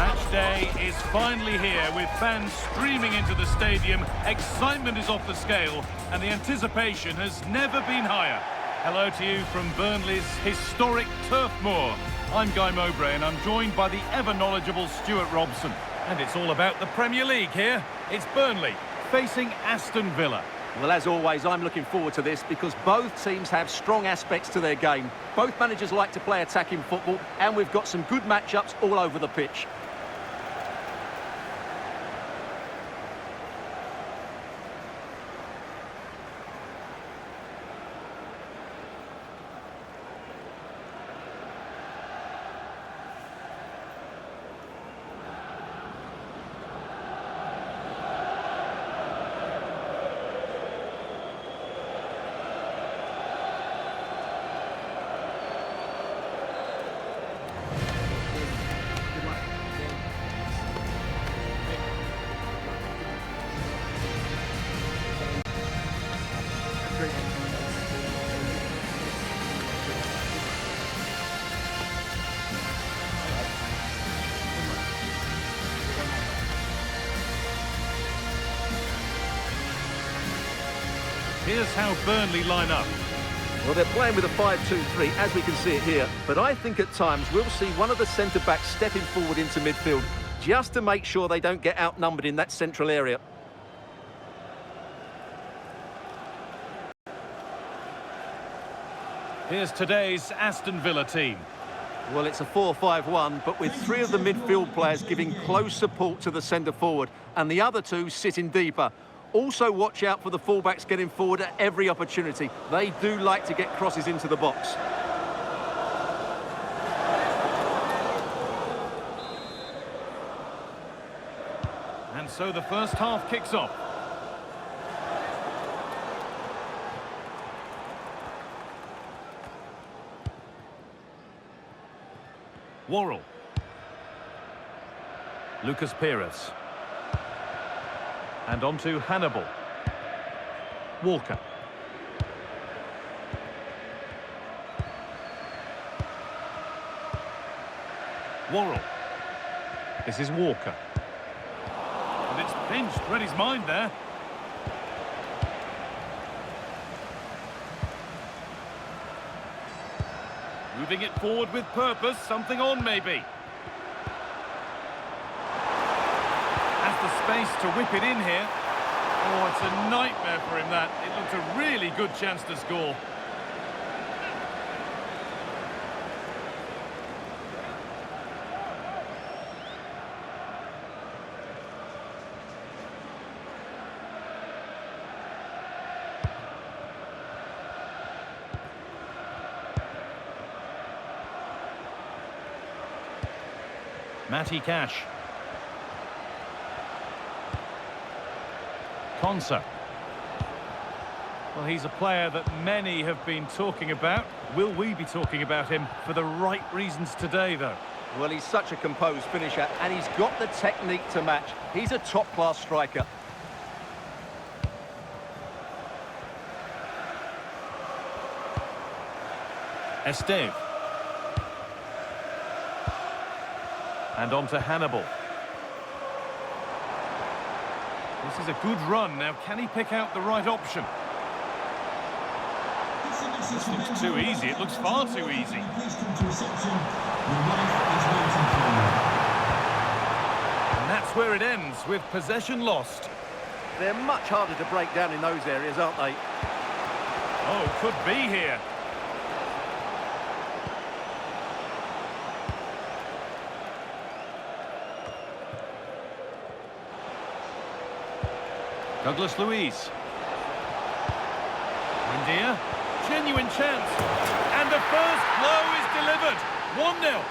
Match day is finally here with fans streaming into the stadium. Excitement is off the scale and the anticipation has never been higher. Hello to you from Burnley's historic Turf Moor. I'm Guy Mowbray and I'm joined by the ever-knowledgeable Stuart Robson. And it's all about the Premier League here. It's Burnley facing Aston Villa. Well, as always, I'm looking forward to this because both teams have strong aspects to their game. Both managers like to play attacking football, and we've got some good matchups all over the pitch. Here's how Burnley line up. Well, they're playing with a 5-2-3, as we can see it here. But I think at times we'll see one of the centre-backs stepping forward into midfield, just to make sure they don't get outnumbered in that central area. Here's today's Aston Villa team. Well, it's a 4-5-1, but with three of the midfield players giving close support to the centre-forward, and the other two sitting deeper. Also watch out for the fullbacks getting forward at every opportunity. They do like to get crosses into the box. And so the first half kicks off. Worrell. Lucas Perez. And on to Hannibal. Walker. Worrell. This is Walker. And it's pinched, read his mind there. Moving it forward with purpose, something on maybe. The space to whip it in here. Oh, it's a nightmare for him, that. It looked a really good chance to score. Matty Cash. Konsa. Well, he's a player that many have been talking about. Will we be talking about him for the right reasons today, though? Well, he's such a composed finisher, and he's got the technique to match. He's a top-class striker. Esteve. And on to Hannibal. This is a good run. Now, can he pick out the right option? This looks too easy. It looks far too easy. And that's where it ends, with possession lost. They're much harder to break down in those areas, aren't they? Oh, could be here. Douglas Luiz. Buendia. Genuine chance. And the first blow is delivered. 1-0.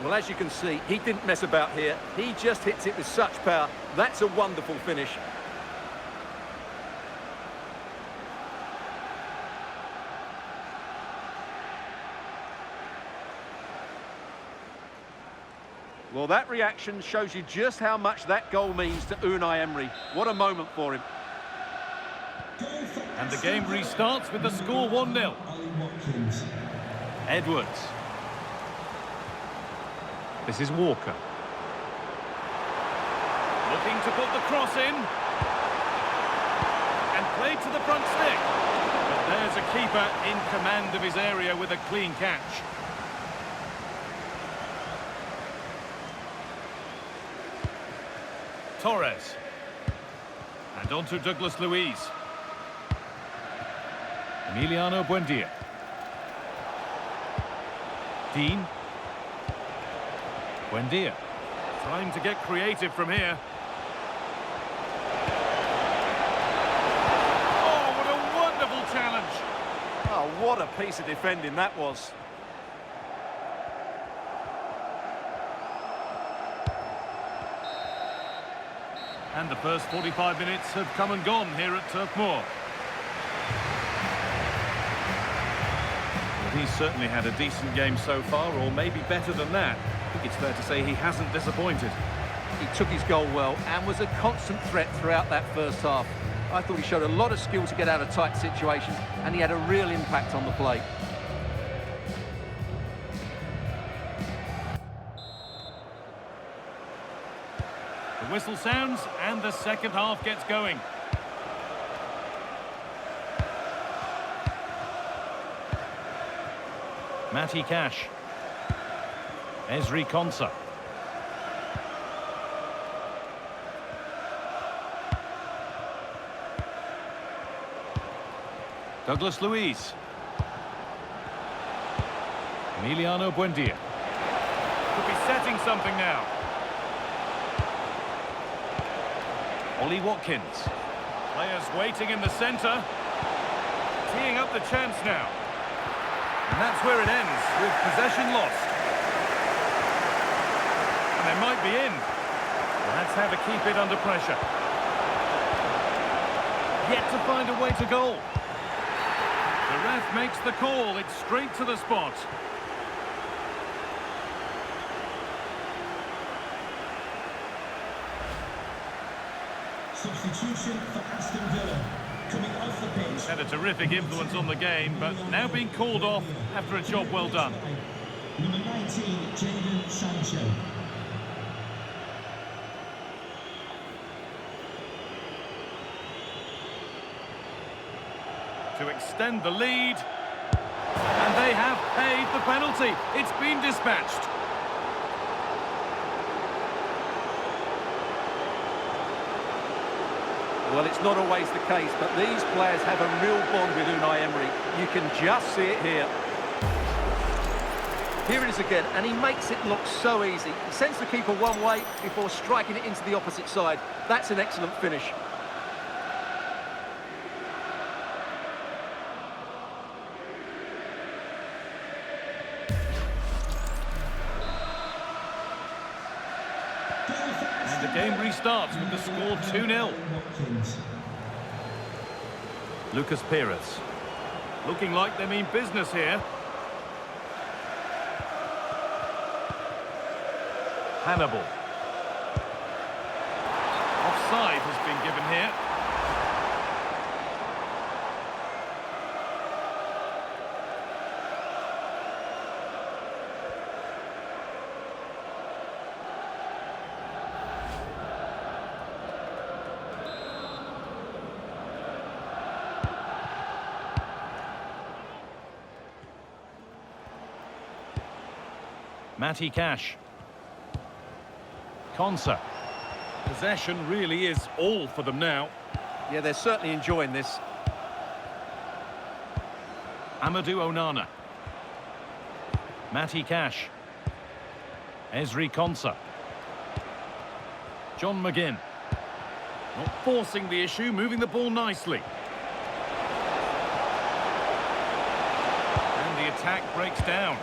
Well, as you can see, he didn't mess about here. He just hits it with such power. That's a wonderful finish. Well, that reaction shows you just how much that goal means to Unai Emery. What a moment for him. And the game restarts with the score 1-0. Edwards. This is Walker. Looking to put the cross in. And played to the front stick. But there's a keeper in command of his area with a clean catch. Torres. And on to Douglas Luiz. Emiliano Buendia. Dean. Buendia. Time to get creative from here. Oh, what a wonderful challenge. Oh, what a piece of defending that was. And the first 45 minutes have come and gone here at Turf Moor. Well, he's certainly had a decent game so far, or maybe better than that. I think it's fair to say he hasn't disappointed. He took his goal well and was a constant threat throughout that first half. I thought he showed a lot of skill to get out of tight situations, and he had a real impact on the play. The whistle sounds and the second half gets going. Matty Cash. Ezri Konsa. Douglas Luiz. Emiliano Buendia. Could be setting something now. Ollie Watkins. Players waiting in the centre. Teeing up the chance now. And that's where it ends, with possession lost. And they might be in. That's how to keep it under pressure. Yet to find a way to goal. The ref makes the call, it's straight to the spot. Substitution for Aston Villa. Coming off the pitch. He's had a terrific influence on the game, but now being called off after a job well done. Number 19, Jadon Sancho. To extend the lead. And they have paid the penalty. It's been dispatched. Well, it's not always the case, but these players have a real bond with Unai Emery. You can just see it here. Here it is again, and he makes it look so easy. He sends the keeper one way before striking it into the opposite side. That's an excellent finish. And the game restarts with the score 2-0. Lucas Pires. Looking like they mean business here. Hannibal. Offside has been given here. Matty Cash. Konsa. Possession really is all for them now. Yeah, they're certainly enjoying this. Amadou Onana. Matty Cash. Ezri Konsa. John McGinn. Not forcing the issue, moving the ball nicely. And the attack breaks down.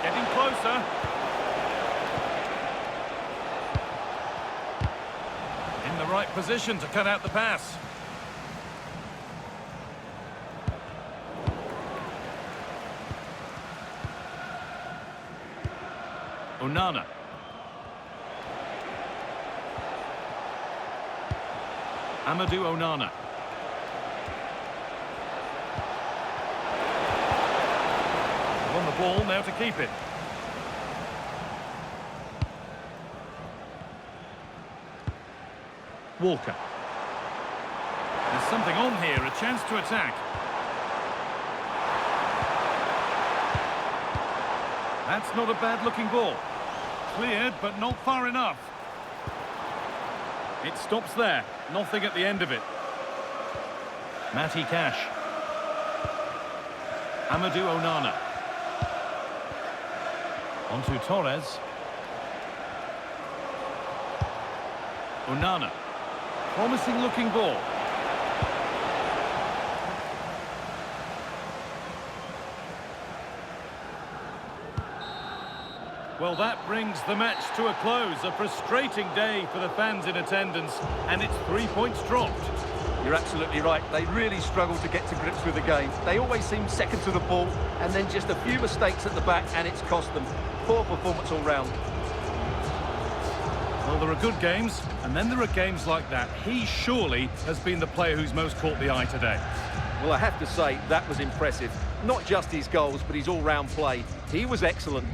Getting closer. In the right position to cut out the pass. Onana. Amadou Onana. On the ball, now to keep it. Walker. There's something on here, a chance to attack. That's not a bad-looking ball. Cleared, but not far enough. It stops there. Nothing at the end of it. Matty Cash. Amadou Onana. Onto Torres. Onana. Promising looking ball. Well, that brings the match to a close. A frustrating day for the fans in attendance, and it's 3 points dropped. You're absolutely right. They really struggle to get to grips with the game. They always seem second to the ball, and then just a few mistakes at the back, and it's cost them. Poor performance all round. Well, there are good games, and then there are games like that. He surely has been the player who's most caught the eye today. Well, I have to say, that was impressive. Not just his goals, but his all-round play. He was excellent.